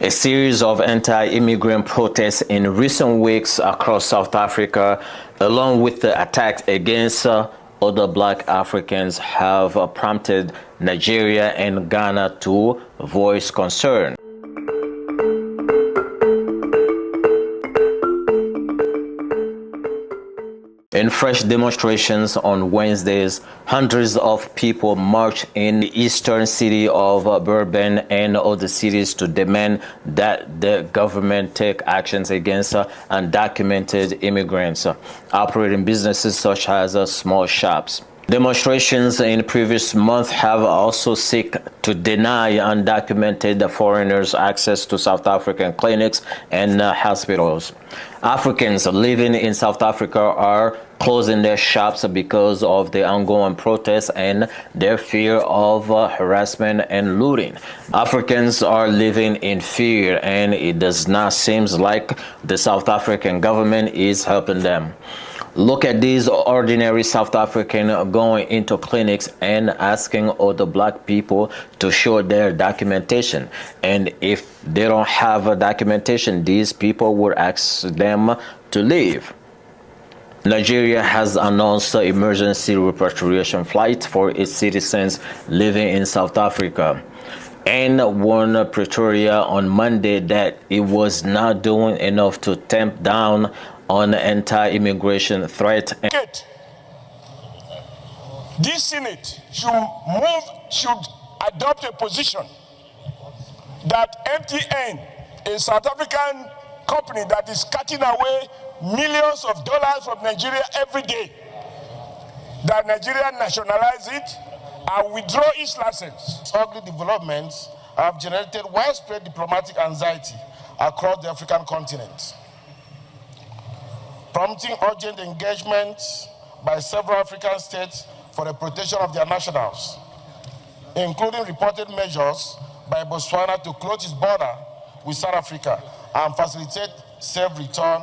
A series of anti-immigrant protests in recent weeks across South Africa, along with the attacks against other black Africans, have prompted Nigeria and Ghana to voice concern. In fresh demonstrations on Wednesdays, hundreds of people marched in the eastern city of Durban and other cities to demand that the government take actions against undocumented immigrants operating businesses such as small shops. Demonstrations in previous months have also sought to deny undocumented foreigners access to South African clinics and hospitals. Africans living in South Africa are closing their shops because of the ongoing protests and their fear of harassment and looting. Africans are living in fear, and it does not seem like the South African government is helping them. Look at these ordinary South Africans going into clinics and asking other black people to show their documentation. And if they don't have a documentation, these people would ask them to leave. Nigeria has announced an emergency repatriation flight for its citizens living in South Africa, and warned Pretoria on Monday that it was not doing enough to tamp down on the anti-immigration threat. This Senate should adopt a position that MTN, a South African company that is cutting away millions of dollars from Nigeria every day, that Nigeria nationalize it and withdraw its license. Ugly developments have generated widespread diplomatic anxiety across the African continent, prompting urgent engagement by several African states for the protection of their nationals, including reported measures by Botswana to close its border with South Africa and facilitate safe return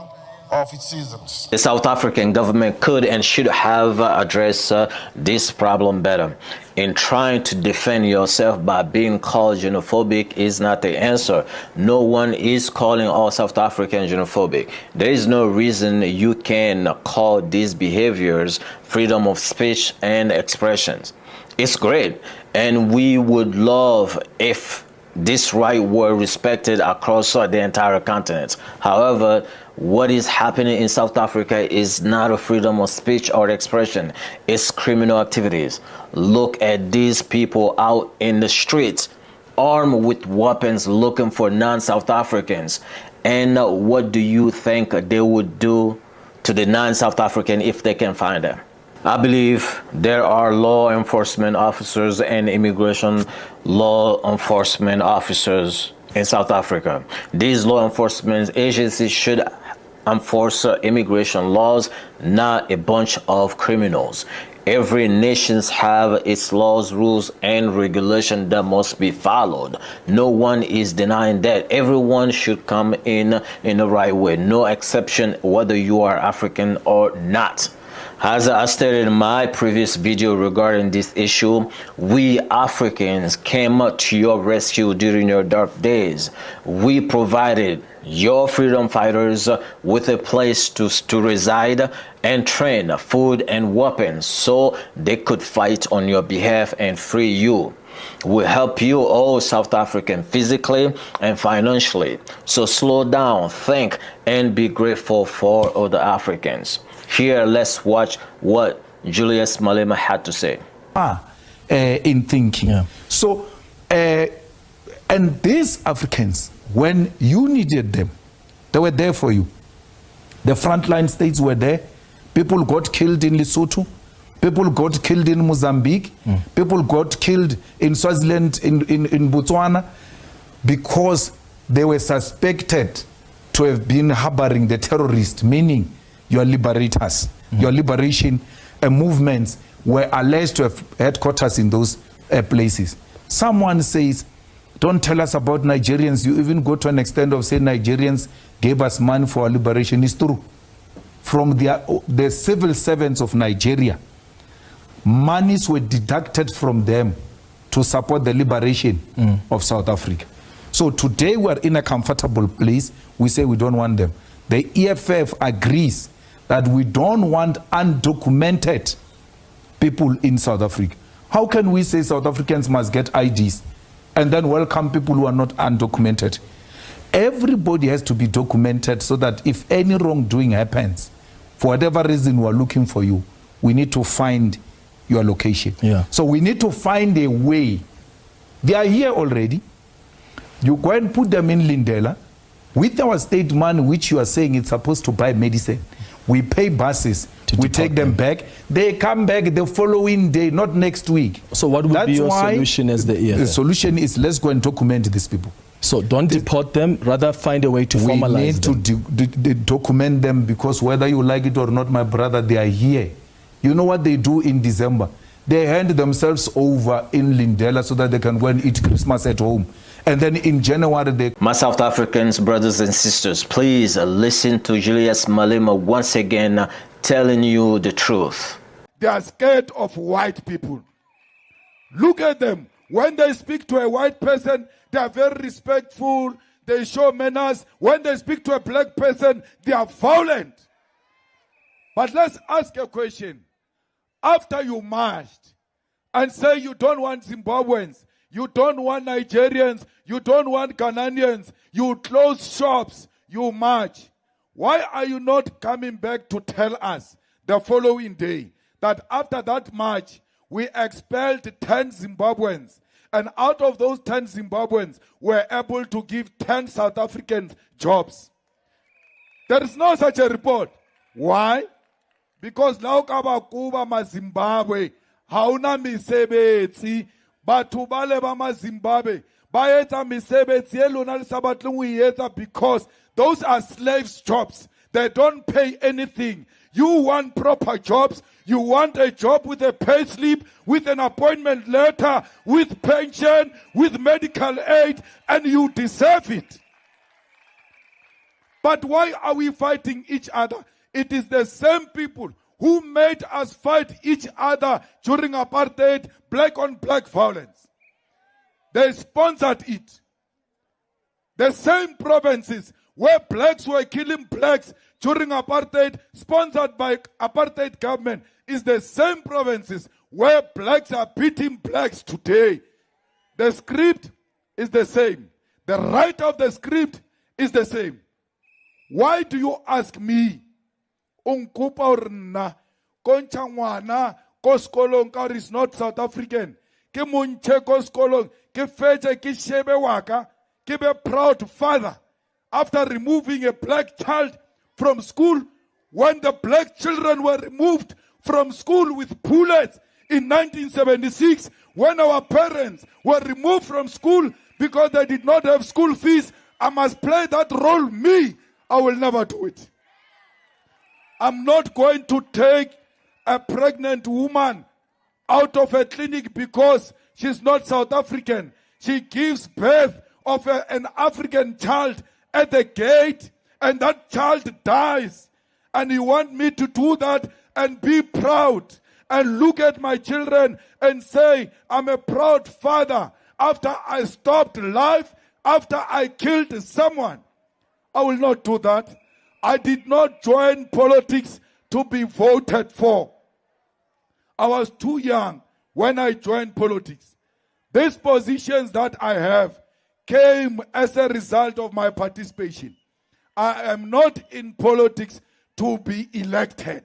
of its citizens. The South African government could and should have addressed this problem better. In trying to defend yourself by being called xenophobic is not the answer. No one is calling all South Africans xenophobic. There is no reason you can call these behaviors freedom of speech and expressions. It's great, and we would love if this right were respected across the entire continent. However, what is happening in South Africa is not a freedom of speech or expression. It's criminal activities. Look at these people out in the streets, armed with weapons, looking for non-South Africans. And what do you think they would do to the non-South African if they can find them? I believe there are law enforcement officers and immigration law enforcement officers in South Africa. These law enforcement agencies should enforce immigration laws, not a bunch of criminals. Every nation has its laws, rules, and regulations that must be followed. No one is denying that. Everyone should come in the right way. No exception, whether you are African or not. As I stated in my previous video regarding this issue, we Africans came to your rescue during your dark days. We provided your freedom fighters with a place to reside and train, food and weapons so they could fight on your behalf and free you. We help you all South African physically and financially. So slow down, think, and be grateful for other Africans. Here, let's watch what Julius Malema had to say. In thinking. Yeah. So, and these Africans, when you needed them, they were there for you. The frontline states were there. People got killed in Lesotho. People got killed in Mozambique. People got killed in Swaziland, in Botswana, because they were suspected to have been harboring the terrorists, meaning your liberators, your liberation movements were alleged to have headquarters in those places. Someone says, don't tell us about Nigerians. You even go to an extent of saying Nigerians gave us money for our liberation. It's true. From the civil servants of Nigeria, monies were deducted from them to support the liberation of South Africa. So So today we're in a comfortable place. We say we don't want them. The EFF agrees that we don't want undocumented people in South Africa. How can we say South Africans must get IDs and then welcome people who are not undocumented? Everybody has to be documented so that if any wrongdoing happens, for whatever reason we're looking for you, we need to find your location. Yeah. So we need to find a way. They are here already. You go and put them in Lindela with our state money, which you are saying it's supposed to buy medicine. We pay buses, we take them back. They come back the following day, not next week. So what would be your solution as the EFF? The solution is let's go and document these people. So don't deport them, rather find a way to formalize them. We need to document them, because whether you like it or not, my brother, they are here. You know what they do in December? They hand themselves over in Lindela so that they can go and eat Christmas at home. And then in January, they... My South Africans, brothers and sisters, please listen to Julius Malema once again telling you the truth. They are scared of white people. Look at them. When they speak to a white person, they are very respectful. They show manners. When they speak to a black person, they are violent. But let's ask a question. After you marched and say you don't want Zimbabweans, you don't want Nigerians, you don't want Ghanaians, you close shops, you march. Why are you not coming back to tell us the following day that after that march, we expelled 10 Zimbabweans, and out of those 10 Zimbabweans, we're able to give 10 South Africans jobs? There is no such a report. Why? Because now kaba kuba ma Zimbabwe, hauna misebetsi, batho bale ba ma Zimbabwe, ba etsa misebetsi e lona le sabatleng o etsa because those are slaves jobs. They don't pay anything. You want proper jobs. You want a job with a pay slip, with an appointment letter, with pension, with medical aid, and you deserve it. But why are we fighting each other? It is the same people who made us fight each other during apartheid, black on black violence. They sponsored it. The same provinces where blacks were killing blacks during apartheid, sponsored by apartheid government, is the same provinces where blacks are beating blacks today. The script is the same. The writer of the script is the same. Why do you ask me? Unkupa orna, koncha ngwana, koskolong ka is not South African. Ke munche koskolong, ke fetche ke shebe waka, ke be proud father. After removing a black child from school, when the black children were removed from school with bullets in 1976, when our parents were removed from school because they did not have school fees, I must play that role. Me, I will never do it. I'm not going to take a pregnant woman out of a clinic because she's not South African. She gives birth of an African child at the gate, and that child dies. And you want me to do that and be proud and look at my children and say, I'm a proud father after I stopped life, after I killed someone? I will not do that. I did not join politics to be voted for. I was too young when I joined politics. These positions that I have came as a result of my participation. I am not in politics to be elected.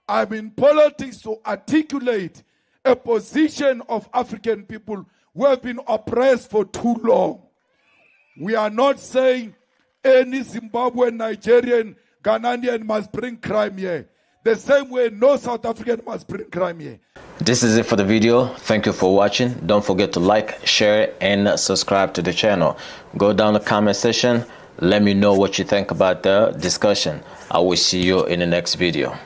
I'm in politics to articulate a position of African people who have been oppressed for too long. We are not saying any Zimbabwean, Nigerian, Ghanaian must bring crime here. The same way no South African must bring crime here. This is it for the video. Thank you for watching. Don't forget to like, share, and subscribe to the channel. Go down the comment section. Let me know what you think about the discussion. I will see you in the next video.